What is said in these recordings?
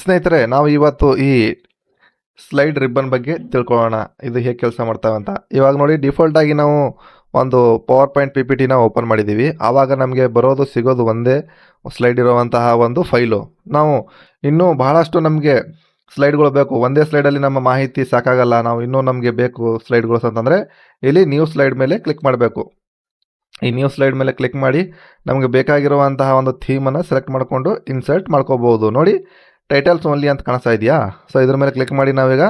ಸ್ನೇಹಿತರೆ, ನಾವು ಇವತ್ತು ಈ ಸ್ಲೈಡ್ ರಿಬ್ಬನ್ ಬಗ್ಗೆ ತಿಳ್ಕೊಳ್ಳೋಣ. ಇದು ಹೇಗೆ ಕೆಲಸ ಮಾಡ್ತಾವೆ ಅಂತ. ಇವಾಗ ನೋಡಿ, ಡಿಫಾಲ್ಟ್ ಆಗಿ ನಾವು ಒಂದು ಪವರ್ ಪಾಯಿಂಟ್ PPTನ ಓಪನ್ ಮಾಡಿದ್ದೀವಿ. ಆವಾಗ ನಮಗೆ ಸಿಗೋದು ಒಂದೇ ಸ್ಲೈಡ್ ಇರುವಂತಹ ಒಂದು ಫೈಲು. ನಾವು ಇನ್ನೂ ಬಹಳಷ್ಟು ನಮಗೆ ಸ್ಲೈಡ್ಗಳು ಬೇಕು. ಒಂದೇ ಸ್ಲೈಡಲ್ಲಿ ನಮ್ಮ ಮಾಹಿತಿ ಸಾಕಾಗಲ್ಲ. ನಾವು ಇನ್ನೂ ನಮಗೆ ಬೇಕು ಸ್ಲೈಡ್ಗಳು ಅಂತಂದರೆ ಇಲ್ಲಿ ನ್ಯೂ ಸ್ಲೈಡ್ ಮೇಲೆ ಕ್ಲಿಕ್ ಮಾಡಬೇಕು. ಈ ನ್ಯೂ ಸ್ಲೈಡ್ ಮೇಲೆ ಕ್ಲಿಕ್ ಮಾಡಿ ನಮಗೆ ಬೇಕಾಗಿರುವಂತಹ ಒಂದು ಥೀಮನ್ನು ಸೆಲೆಕ್ಟ್ ಮಾಡಿಕೊಂಡು ಇನ್ಸರ್ಟ್ ಮಾಡ್ಕೋಬಹುದು. ನೋಡಿ, ಟೈಟಲ್ಸ್ ಓನ್ಲಿ ಅಂತ ಕಾಣಿಸ್ತಾ ಇದೆಯಾ? ಸೊ ಇದ್ರ ಮೇಲೆ ಕ್ಲಿಕ್ ಮಾಡಿ ನಾವೀಗ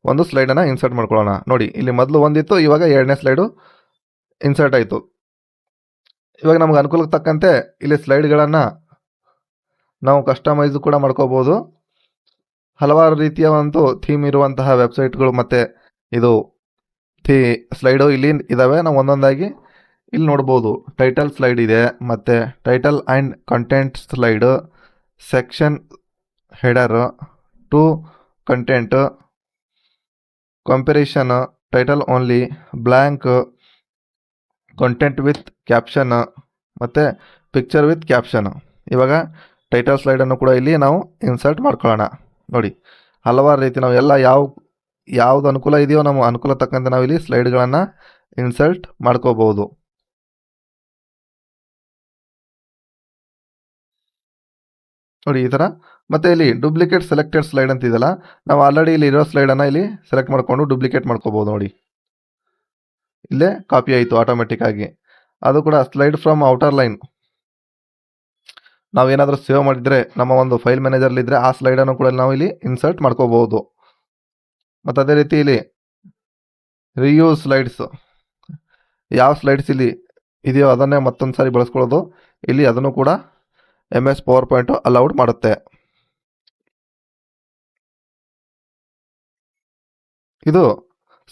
ಒಂದು ಸ್ಲೈಡನ್ನು ಇನ್ಸರ್ಟ್ ಮಾಡ್ಕೊಳ್ಳೋಣ. ನೋಡಿ, ಇಲ್ಲಿ ಮೊದಲು ಒಂದಿತ್ತು, ಇವಾಗ ಎರಡನೇ ಸ್ಲೈಡು ಇನ್ಸರ್ಟ್ ಆಯಿತು. ಇವಾಗ ನಮ್ಗೆ ಅನುಕೂಲಕ್ಕೆ ತಕ್ಕಂತೆ ಇಲ್ಲಿ ಸ್ಲೈಡ್ಗಳನ್ನು ನಾವು ಕಸ್ಟಮೈಸ್ ಕೂಡ ಮಾಡ್ಕೋಬೋದು. ಹಲವಾರು ರೀತಿಯ ಒಂದು ಥೀಮ್ ಇರುವಂತಹ ವೆಬ್ಸೈಟ್ಗಳು ಮತ್ತು ಇದು ಸ್ಲೈಡು ಇಲ್ಲಿ ಇದ್ದಾವೆ. ನಾವು ಒಂದೊಂದಾಗಿ ಇಲ್ಲಿ ನೋಡ್ಬೋದು. ಟೈಟಲ್ ಸ್ಲೈಡ್ ಇದೆ, ಮತ್ತು title and content slide, section header, two content, comparison, title only, blank, content with caption ಮತ್ತು ಪಿಕ್ಚರ್ ವಿತ್ ಕ್ಯಾಪ್ಷನ್. ಇವಾಗ ಟೈಟಲ್ ಸ್ಲೈಡನ್ನು ಕೂಡ ಇಲ್ಲಿ ನಾವು ಇನ್ಸರ್ಟ್ ಮಾಡ್ಕೊಳ್ಳೋಣ. ನೋಡಿ, ಹಲವಾರು ರೀತಿ ನಾವು ಎಲ್ಲ ಯಾವ್ದು ಅನುಕೂಲ ಇದೆಯೋ ನಮ್ಮ ಅನುಕೂಲ ತಕ್ಕಂತೆ ನಾವು ಇಲ್ಲಿ ಸ್ಲೈಡ್ಗಳನ್ನು ಇನ್ಸರ್ಟ್ ಮಾಡ್ಕೋಬಹುದು. ನೋಡಿ ಈ ಥರ. ಮತ್ತು ಇಲ್ಲಿ ಡೂಪ್ಲಿಕೇಟ್ ಸೆಲೆಕ್ಟೆಡ್ ಸ್ಲೈಡ್ ಅಂತ ಇದೆಯಲ್ಲ, ನಾವು ಆಲ್ರೆಡಿ ಇಲ್ಲಿ ಇರೋ ಸ್ಲೈಡನ್ನು ಇಲ್ಲಿ ಸೆಲೆಕ್ಟ್ ಮಾಡಿಕೊಂಡು ಡೂಪ್ಲಿಕೇಟ್ ಮಾಡ್ಕೋಬೋದು. ನೋಡಿ, ಇಲ್ಲೇ ಕಾಪಿ ಆಯಿತು ಆಟೋಮೆಟಿಕ್ ಆಗಿ. ಅದು ಕೂಡ ಸ್ಲೈಡ್ ಫ್ರಮ್ ಔಟರ್ ಲೈನ್. ನಾವೇನಾದರೂ ಸೇವ್ ಮಾಡಿದರೆ ನಮ್ಮ ಒಂದು ಫೈಲ್ ಮ್ಯಾನೇಜರ್ಲಿದ್ದರೆ ಆ ಸ್ಲೈಡನ್ನು ಕೂಡ ನಾವು ಇಲ್ಲಿ ಇನ್ಸರ್ಟ್ ಮಾಡ್ಕೋಬಹುದು. ಮತ್ತು ಅದೇ ರೀತಿ ಇಲ್ಲಿ ರಿಯೂಸ್ ಸ್ಲೈಡ್ಸ್, ಯಾವ ಸ್ಲೈಡ್ಸ್ ಇಲ್ಲಿ ಇದೆಯೋ ಅದನ್ನೇ ಮತ್ತೊಂದು ಸಾರಿ ಬಳಸ್ಕೊಳ್ಳೋದು. ಇಲ್ಲಿ ಅದನ್ನು ಕೂಡ MS PowerPoint ಅಲೌಡ್ ಮಾಡುತ್ತೆ. ಇದು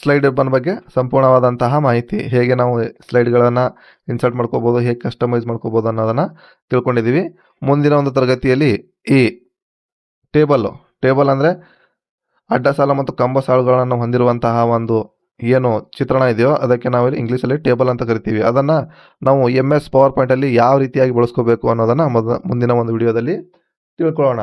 ಸ್ಲೈಡ್ ರಿಬ್ಬನ್ ಬಗ್ಗೆ ಸಂಪೂರ್ಣವಾದಂತಹ ಮಾಹಿತಿ. ಹೇಗೆ ನಾವು ಸ್ಲೈಡ್ಗಳನ್ನು ಇನ್ಸರ್ಟ್ ಮಾಡ್ಕೋಬೋದು, ಹೇಗೆ ಕಸ್ಟಮೈಸ್ ಮಾಡ್ಕೋಬೋದು ಅನ್ನೋದನ್ನು ತಿಳ್ಕೊಂಡಿದ್ದೀವಿ. ಮುಂದಿನ ಒಂದು ತರಗತಿಯಲ್ಲಿ ಈ ಟೇಬಲ್ ಅಂದರೆ ಅಡ್ಡ ಸಾಲ ಮತ್ತು ಕಂಬ ಸಾಲುಗಳನ್ನು ಹೊಂದಿರುವಂತಹ ಒಂದು ಏನು ಚಿತ್ರಣ ಇದೆಯೋ ಅದಕ್ಕೆ ನಾವಿಲ್ಲಿ ಇಂಗ್ಲೀಷಲ್ಲಿ ಟೇಬಲ್ ಅಂತ ಕರಿತೀವಿ. ಅದನ್ನು ನಾವು MS PowerPointಲ್ಲಿ ಯಾವ ರೀತಿಯಾಗಿ ಬಳಸ್ಕೋಬೇಕು ಅನ್ನೋದನ್ನು ಮುಂದಿನ ಒಂದು ವಿಡಿಯೋದಲ್ಲಿ ತಿಳ್ಕೊಳ್ಳೋಣ.